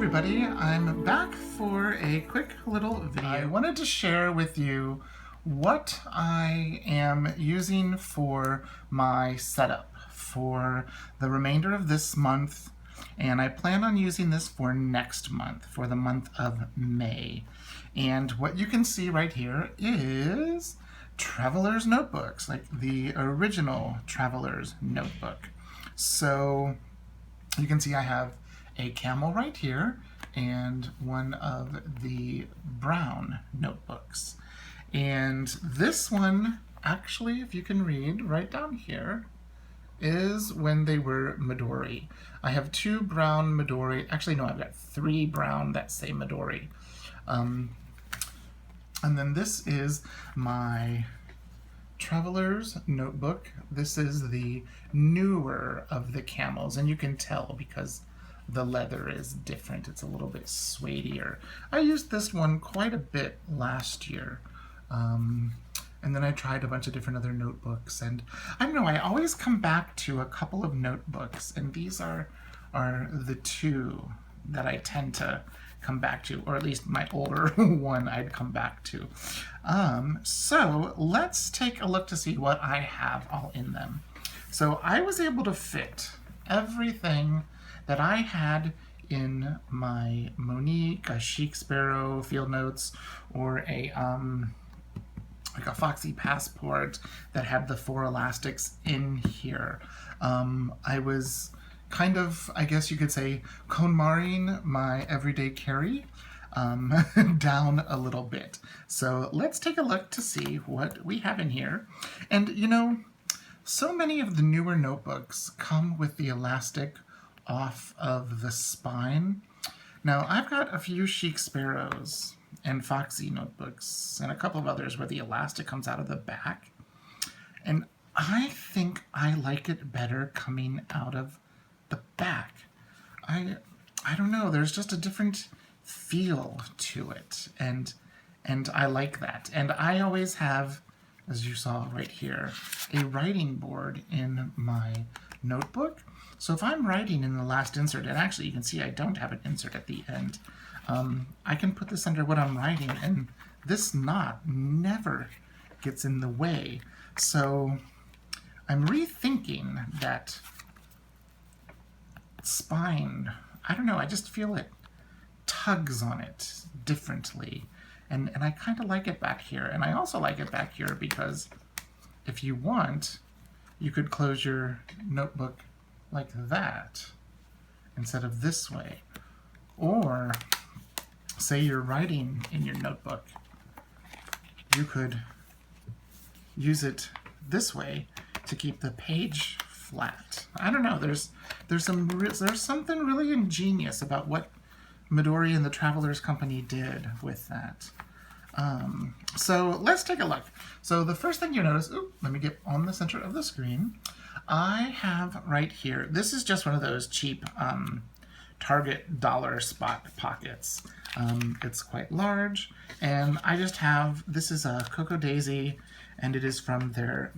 everybody, I'm back for a quick little video. I wanted to share with you what I am using for my setup for the remainder of this month, and I plan on using this for next month, for the month of May. And what you can see right here is Traveler's Notebooks, like the original Traveler's Notebook. So you can see I have a camel right here and one of the brown notebooks. And this one, actually, if you can read right down here, is when they were Midori. I have two brown Midori. Actually, no, I've got three brown that say Midori. And then this is my Traveler's Notebook. This is the newer of the camels, and you can tell because the leather is different. It's a little bit suedier. I used this one quite a bit last year. And then I tried a bunch of different other notebooks, and I don't know, I always come back to a couple of notebooks, and these are the two that I tend to come back to, or at least my older one I'd come back to. So let's take a look to see what I have all in them. So I was able to fit everything that I had in my Monique, a Chic Sparrow Field Notes, or a like a Foxy Passport that had the 4 elastics in here. I was kind of, I guess you could say, KonMariing my everyday carry down a little bit. So let's take a look to see what we have in here. And you know, so many of the newer notebooks come with the elastic off of the spine. Now, I've got a few Chic Sparrows and Foxy notebooks and a couple of others where the elastic comes out of the back. And I think I like it better coming out of the back. I don't know, there's just a different feel to it, and I like that. And I always have, as you saw right here, a writing board in my notebook. So if I'm writing in the last insert, and actually you can see I don't have an insert at the end, I can put this under what I'm writing, and this knot never gets in the way. So I'm rethinking that spine. I don't know, I just feel it tugs on it differently. And I kind of like it back here. And I also like it back here because if you want, you could close your notebook like that instead of this way. Or say you're writing in your notebook, you could use it this way to keep the page flat. I don't know, there's something really ingenious about what Midori and the Travelers Company did with that. So let's take a look. So the first thing you notice, let me get on the center of the screen. I have right here, this is just one of those cheap Target dollar spot pockets. It's quite large, and I just have, this is a Cocoa Daisy, and it is from their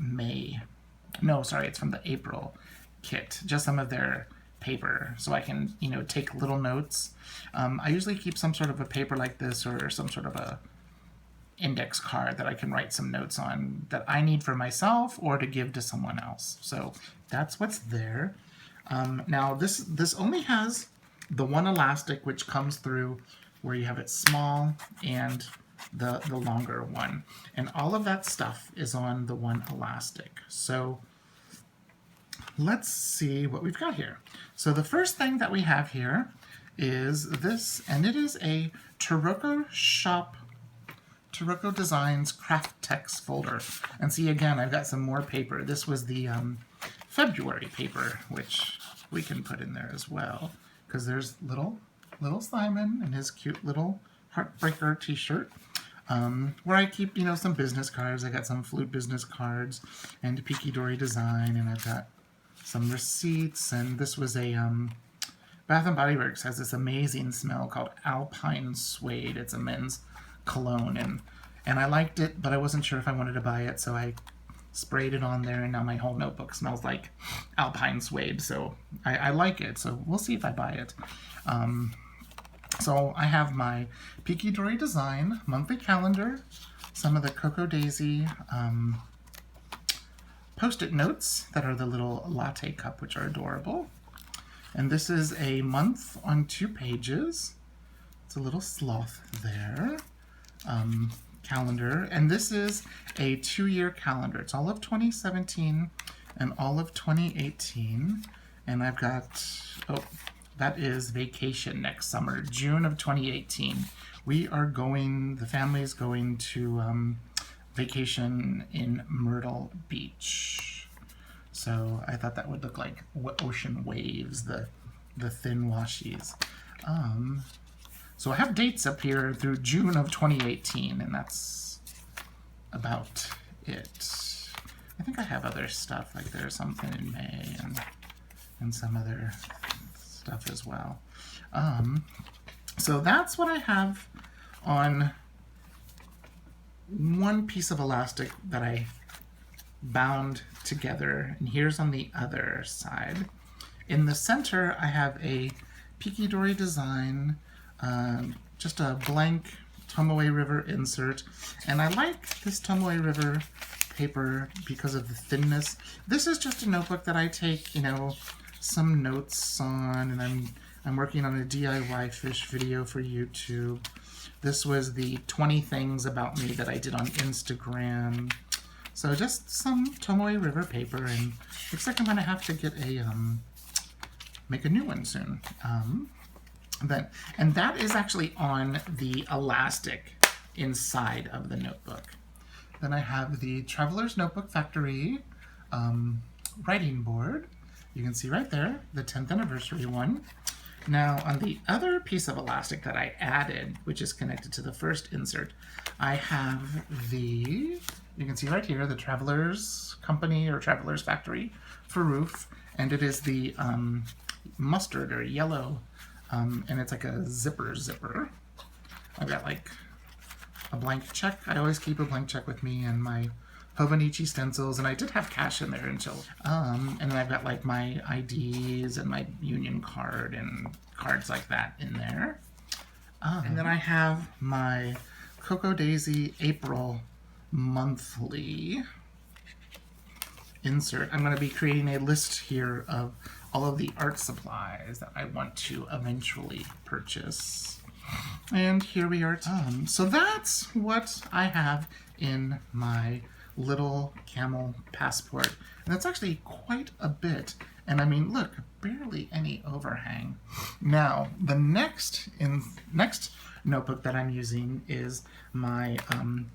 it's from the April kit, just some of their paper, so I can, you know, take little notes. I usually keep some sort of a paper like this, or some sort of a index card that I can write some notes on that I need for myself or to give to someone else. So that's what's there. Now this only has the one elastic, which comes through where you have it small and the longer one, and all of that stuff is on the one elastic. So let's see what we've got here. So the first thing that we have here is this, and it is a Taroko Designs Kraftex folder. And see, again, I've got some more paper. This was the February paper, which we can put in there as well, because there's little Simon and his cute little Heartbreaker t-shirt, where I keep, you know, some business cards. I got some flute business cards and Peke Dori design, and I've got some receipts. And this was a Bath & Body Works has this amazing smell called Alpine Suede. It's a men's cologne, and I liked it, but I wasn't sure if I wanted to buy it, so I sprayed it on there, and now my whole notebook smells like Alpine Suede. So I like it, so we'll see if I buy it. So I have my Peke Dori design monthly calendar, some of the Cocoa Daisy Post-it notes that are the little latte cup, which are adorable. And this is a month on 2 pages. It's a little sloth there. Calendar. And this is a 2-year calendar. It's all of 2017 and all of 2018. And I've got, oh, that is vacation next summer, June of 2018. We are going, the family's going to vacation in Myrtle Beach. So I thought that would look like ocean waves, the thin washies. So I have dates up here through June of 2018, and that's about it. I think I have other stuff, like there's something in May and some other stuff as well. So that's what I have on one piece of elastic that I bound together, and here's on the other side. In the center, I have a Peke Dori design, just a blank Tomoe River insert, and I like this Tomoe River paper because of the thinness. This is just a notebook that I take, you know, some notes on, and I'm working on a DIY fish video for YouTube. This was the 20 things about me that I did on Instagram. So just some Tomoe River paper, and looks like I'm gonna have to get a make a new one soon. And that is actually on the elastic inside of the notebook. Then I have the Traveler's Notebook Factory writing board. You can see right there, the 10th anniversary one. Now, on the other piece of elastic that I added, which is connected to the first insert, I have the, you can see right here, the Traveler's Company or Traveler's Factory fourruof, and it is the mustard or yellow, and it's like a zipper. I've got like a blank check. I always keep a blank check with me, and my Hobonichi Stencils, and I did have cash in there until, and then I've got like my IDs and my union card and cards like that in there. And then I have my Cocoa Daisy April monthly insert. I'm going to be creating a list here of all of the art supplies that I want to eventually purchase. And here we are. So that's what I have in my little Camel Passport. And that's actually quite a bit. And I mean, look, barely any overhang. Now, the next notebook that I'm using is my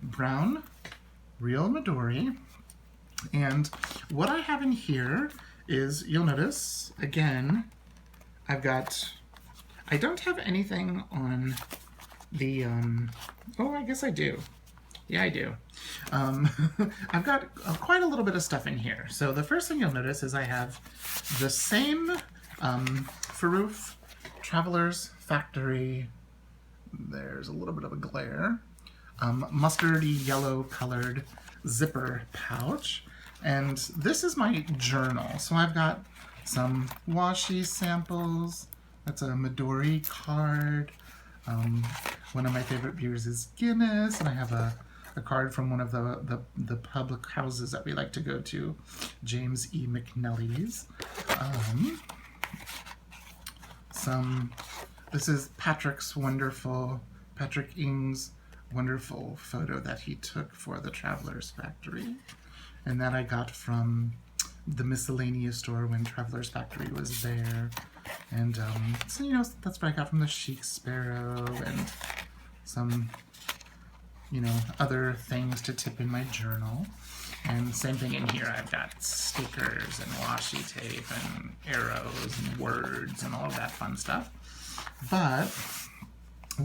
brown Real Midori. And what I have in here is, you'll notice, again, I don't have anything on the, oh, I guess I do. Yeah, I do. I've got quite a little bit of stuff in here. So the first thing you'll notice is I have the same fourruof Traveler's Factory. There's a little bit of a glare. Mustardy yellow colored zipper pouch. And this is my journal. So I've got some washi samples. That's a Midori card. One of my favorite beers is Guinness, and I have a card from one of the public houses that we like to go to, James E. McNally's. This is Patrick Ng's wonderful photo that he took for the Traveler's Factory, and that I got from the miscellaneous store when Traveler's Factory was there. And so, you know, that's what I got from the Chic Sparrow, and some, you know, other things to tip in my journal. And same thing in here. I've got stickers and washi tape and arrows and words and all of that fun stuff. But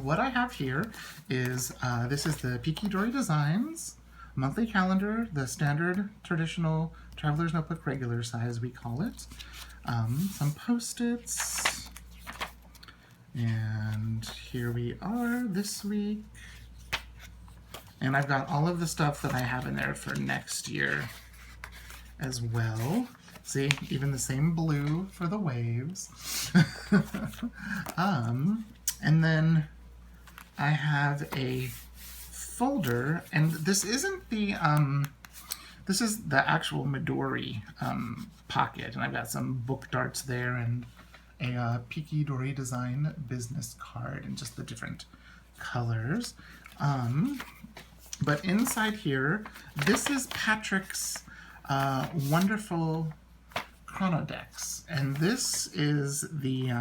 what I have here is, this is the Peke Dori Designs monthly calendar, the standard traditional Traveler's Notebook regular size, we call it. Some Post-its. And here we are this week. And I've got all of the stuff that I have in there for next year as well. See, even the same blue for the waves. And then I have a folder, and this isn't the this is the actual Midori pocket, and I've got some book darts there and a Peke Dori design business card and just the different colors. But inside here, this is Patrick's wonderful Chronodex, and this is the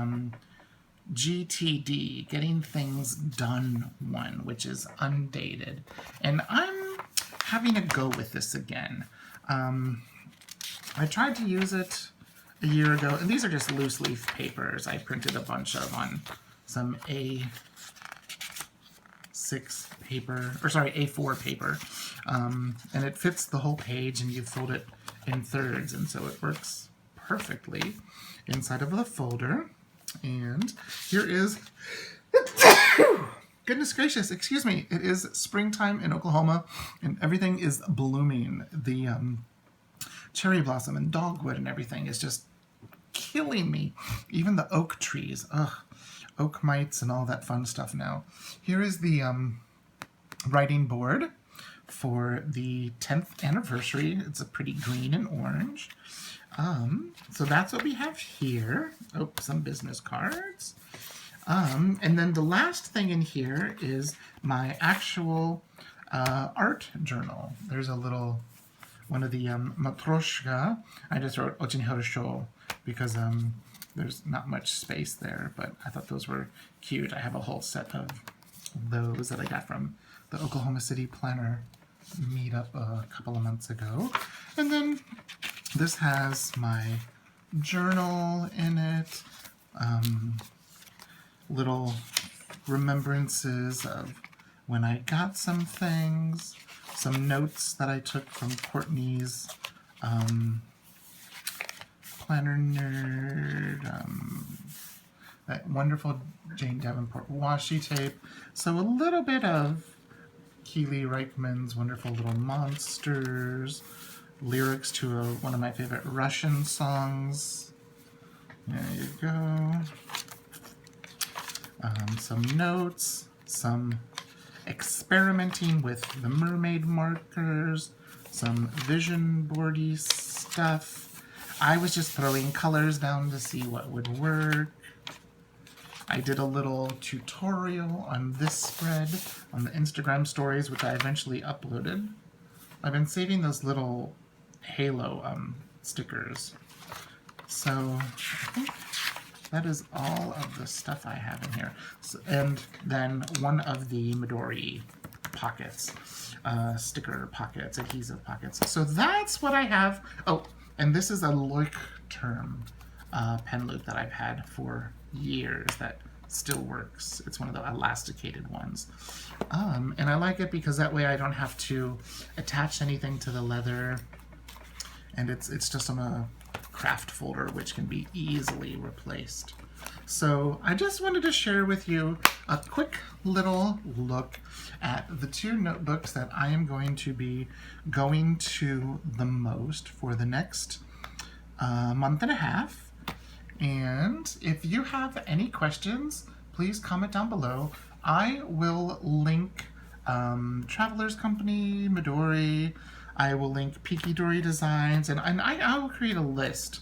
GTD, Getting Things Done one, which is undated. And I'm having a go with this again. I tried to use it a year ago, and these are just loose leaf papers I printed a bunch of on some A6 paper, or sorry, A4 paper. And it fits the whole page, and you fold it in thirds, and so it works perfectly inside of the folder. And here is, goodness gracious, excuse me, it is springtime in Oklahoma, and everything is blooming. The cherry blossom and dogwood and everything is just killing me. Even the oak trees, oak mites and all that fun stuff now. Here is the writing board for the 10th anniversary. It's a pretty green and orange. So that's what we have here. Oh, some business cards. And then the last thing in here is my actual art journal. There's a little, one of the matroshka. I just wrote Очень хорошо because there's not much space there, but I thought those were cute. I have a whole set of those that I got from the Oklahoma City Planner meetup a couple of months ago. And then this has my journal in it, little remembrances of when I got some things, some notes that I took from Courtney's Planner Nerd, that wonderful Jane Davenport washi tape. So a little bit of Keely Reichman's wonderful little monsters, lyrics to one of my favorite Russian songs. There you go. Some notes, some experimenting with the mermaid markers, some vision boardy stuff. I was just throwing colors down to see what would work. I did a little tutorial on this spread on the Instagram stories, which I eventually uploaded. I've been saving those little halo stickers. So I think that is all of the stuff I have in here. So, and then one of the Midori pockets, sticker pockets, adhesive pockets. So that's what I have. Oh, and this is a Leuchtturm pen loop that I've had for years that still works. It's one of the elasticated ones. And I like it because that way I don't have to attach anything to the leather. And it's just on a Kraft folder, which can be easily replaced. So I just wanted to share with you a quick little look at the two notebooks that I am going to be going to the most for the next month and a half. And if you have any questions, please comment down below. I will link Traveler's Company, Midori. I will link Peke Dori Designs, and I will create a list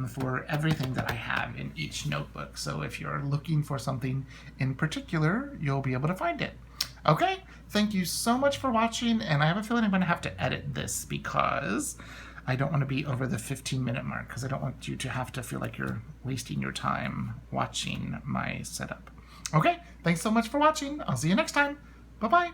for everything that I have in each notebook. So if you're looking for something in particular, you'll be able to find it. Okay, thank you so much for watching, and I have a feeling I'm going to have to edit this because I don't want to be over the 15-minute mark because I don't want you to have to feel like you're wasting your time watching my setup. Okay, thanks so much for watching. I'll see you next time. Bye-bye.